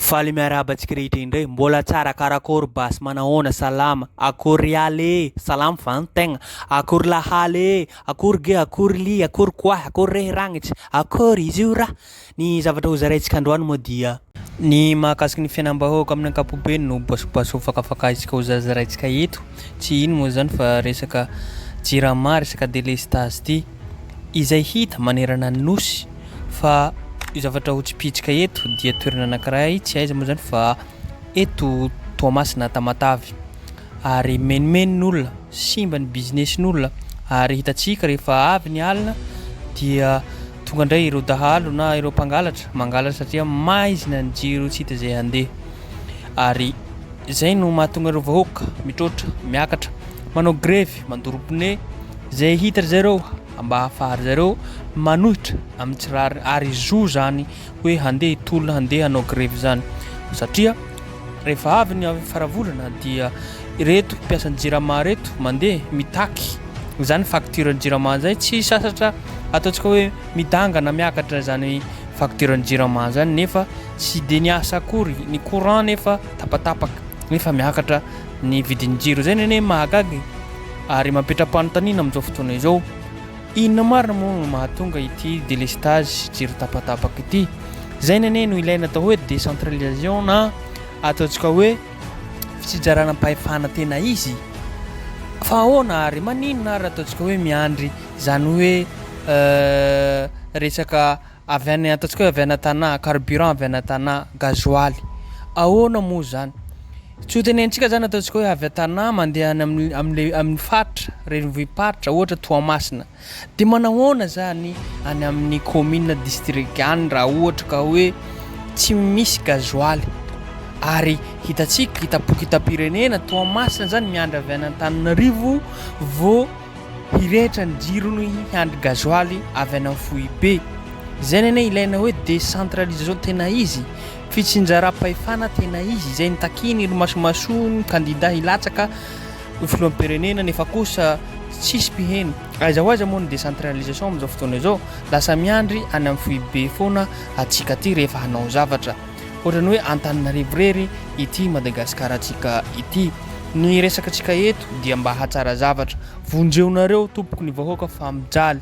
Faly miarabantsika rehetra indray mbola tsara karakory basy manahoana salama akory ale salama vantegna akory lahaly akory ge akory li akory koa akory rehiragnitsy akory izy io raha ny zavatra ho zaraintsika androany moa dia ny mahakasiky ny fiainam-bahoaka amin'ny ankapobeny no basobaso fakafakaizika ho zazaraintsika eto tsy ino moa zany fa resaka jirama resaka délestage ty izay hita manerana ny nosy fa io zavatra ho tsipitsika eto dia toerana anankiray tsy aiza moa zany fa eto Toamasina Tamatavy ary menimenin'olona simba ny businessn'olona ary hitatsika rehefa avy ny alina dia tonga indray ireo dahalo na ireo mpangalatra mangalatra satria maizina ny jiro tsy hita zay handeha ary zay no mahatonga ireo vahoaka mitrotra miakatra manao grevy mandoro pneu zay hita zareo mba ahafahary zareo manohitra amin'ny tsirary ary zo zany hoe handeha hitolona handeha hanao grevy zany satria rehefa avy ny faravolana dia ireto mpiasan'ny jirama reto mandeha mitaky zany facture-ny jirama zay tsy sasatra ataontsika hoe midangana miakatra zany facture-ny jirama zany nefa tsy de ny asa akory ny courant nefa tapatapaka nefa miakatra ny vidin'ny jiro zay nene mahagagy ary mampetram-panontaniana amin'izao fotoana izao inona marina moa mahatonga ity délestage jiro tapatapaka ity zay nene no ilaina atao hoe décentralisation na ataontsika hoe fitsijarana mpahefana tena izy fa ahoana ary maninona ary ataontsika hoe miandry zany hoe resaka avy any ataontsika hoe avy ana tanà carburant avy ana tanà gasoaly ahoana moa zany tsy ho tenentsika zany ataontsika hoe avy an-tanà mandeha amin'ny faritra renivohiparitra ohatra Toamasina dia manahoana zany any amin'ny commune district any raha ohatra ka hoe tsy misy gasoaly ary hitatsika hitapoky hita-pirenena Toamasina zany miandry avy any Antananarivo vao hirehitra ny jirony hiandry gasoaly avy any amin'ny Foibe zay nene ilaina hoe décentralisation tena izy fitsinjaram-pahefana tena izy zay nitakiny ilo masomasony kandida hilatsaka filoham-pirenena nefa kosa tsisy mpiheno aiza ho aiza moa ny décentralisation amin'izao fotoana izao lasa miandry any amin'ny Foibe foana atsika ty rehefa hanao zavatra ohatrany hoe Antananarivo rery ity Madagasikara atsika ity ny resaka atsika eto dia mba hatsara zavatra vonjeonareo tompoko ny vahoaka fa mijaly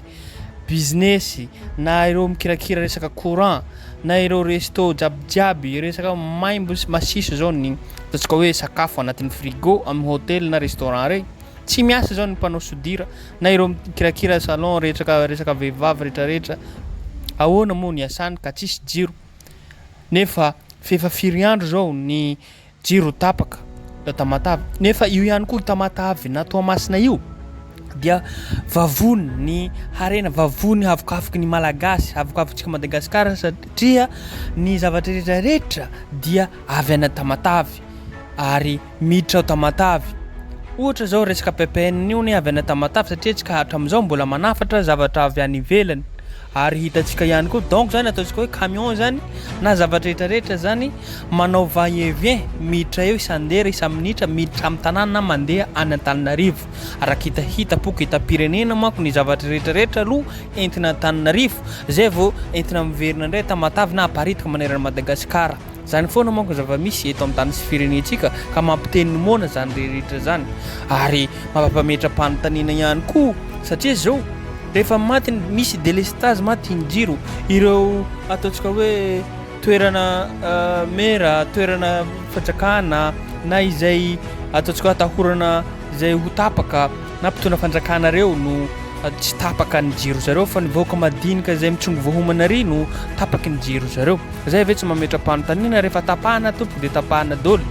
business na ireo mikirakira resaka courant na ireo resto jiabijiaby resaka maimbo masiso zao ny ataontsika hoe sakafo anatin'ny frigo amin'ny hôtel na restaurant rey tsy miasa zao ny mpanao sodira na ireo mikirakira salon resaka vehivavy rehetrarehetra ahoana moa ny asany ka tsisy jiro nefa fefa firy andro zao ny jiro tapaka Tamatavy nefa io ihany koa Tamatavy na Toamasina io dia vavony ny harena vavony havokafoky ny malagasy havokafotsika Madagasikara satria ny zavatra rehetrarehetra dia avy ana Tamatavy ary miditra ao Tamatavy ohatra zao resaka PPN io ny avy ana Tamatavy satria tsika hatramin'izao mbola manafatra zavatra avy any ivelany ary hitatsika ihany koa donc zany ataontsika hoe camion zany na zavatra rehetrarehetra zany manao va-et-vient miditra eo isandera isa-minitra miditra amin'ny tanàna na mandeha any Antananarivo araka hitapoky hita-pirenena manko ny zavatra rehetrarehetra aloha entina Antananarivo zay vao entina miverina indray Tamatavy na aparitika manerana Madagasikara zany foana manko zava-misy eto amin'ny tany sy firenentsika ka mampiteniny moana zany rehetrarehetra zany ary mampametra-panontaniana ihany koa satria zao rehefa maty misy délestage maty ny jiro ireo ataontsika hoe toerana mera toerana fanjakana na izay ataontsika atahorana izay ho tapaka na mpitondra fanjakana reo no tsy tapaka ny jiro zareo fa ny vahoaka madinika izay mitsongo voahomana ry no tapaky ny jiro zareo zay ve tsy mametra-panontaniana rehefa tapahana tompoko dia tapahana dôly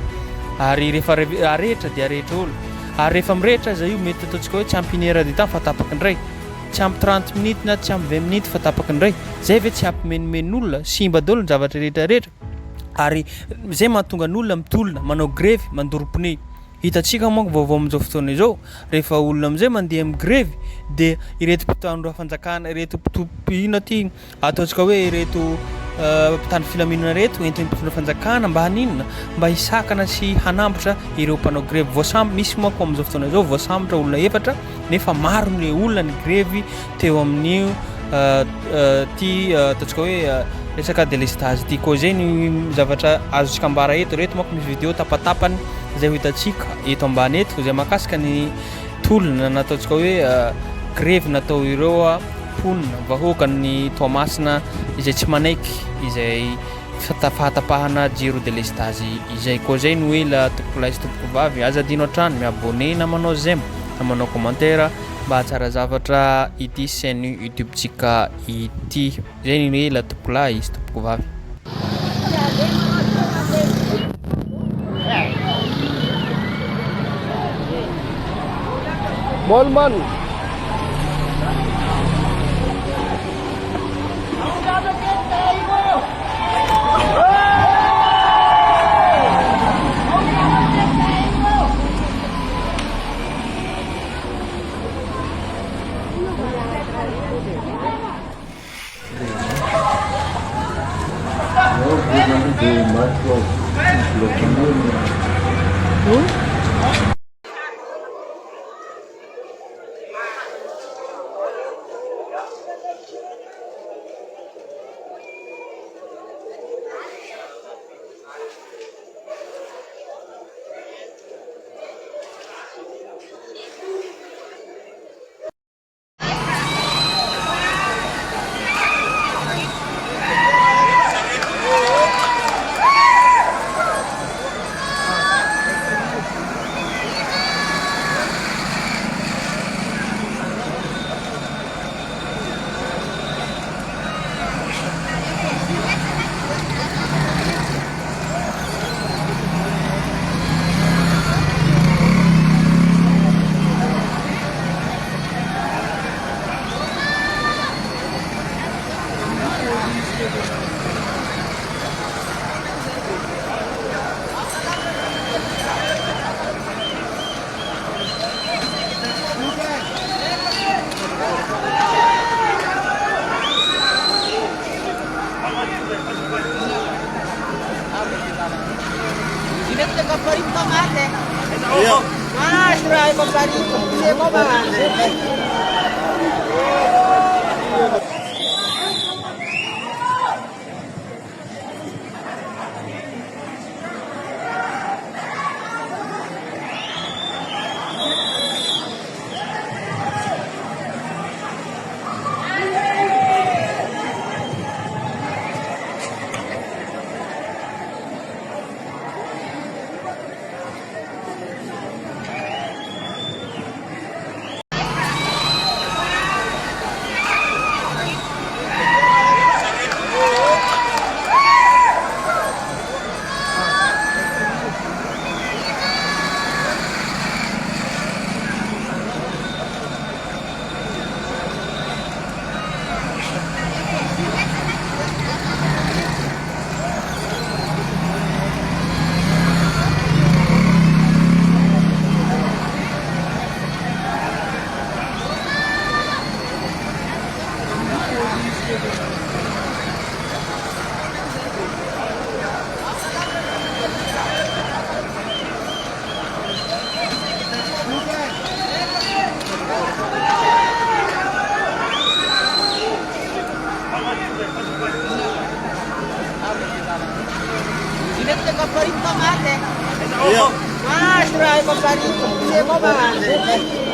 ary rehefa arehetra dia arehetra olo ary rehefa mirehitra aza io mety ataontsika hoe tsy ampy 1 heure de temps fa tapaky indray tsy ampy 30 minutes na tsy ampy 20 minutes fa tapaky indray zay ve tsy ampy menimenin'olona simba dôlo ny zavatra rehetrarehetra ary zay mahatonga ny olona mitolona manao grevy mandoro pneu hitatsika manko vaovao amin'izao fotoana izao rehefa olona am'izay mandeha amin'ny grevy dia ireto mpitandro fanjakana ireto mpitopina ty ataontsika hoe ireto mpitandro filaminana reto entiny mpitondra fanjakana mba haninona mba hisakana sy hanambotra ireo mpanao grevy voasambo misy manko amin'izao fotoana izao voasambotra olona efatra nefa maro ny olona ny grevy teo amin'io ty ataontsika hoe resaka délestage ty koa zay ny zavatra azontsika ambara eto reto manko misy vidéo tapatapany zay ho hitantsika eto ambany eto zay mahakasika ny tolona nataontsika hoe grève natao ireo ponina vahoaka ny toamasina izay tsy manaiky izay fahatapahana jiro délestage izay koa zay no hoe la tompokolahy sy tompoko vavy azadino an-trano miabone na manao j'aime na manao commentaire mba hatsara zavatra ity chaîne YouTube-tsika ity zay ny hoe la tompokolahy sy tompoko vavy. Molman Paparito mate. Mas try paparito. Kasi mo ba?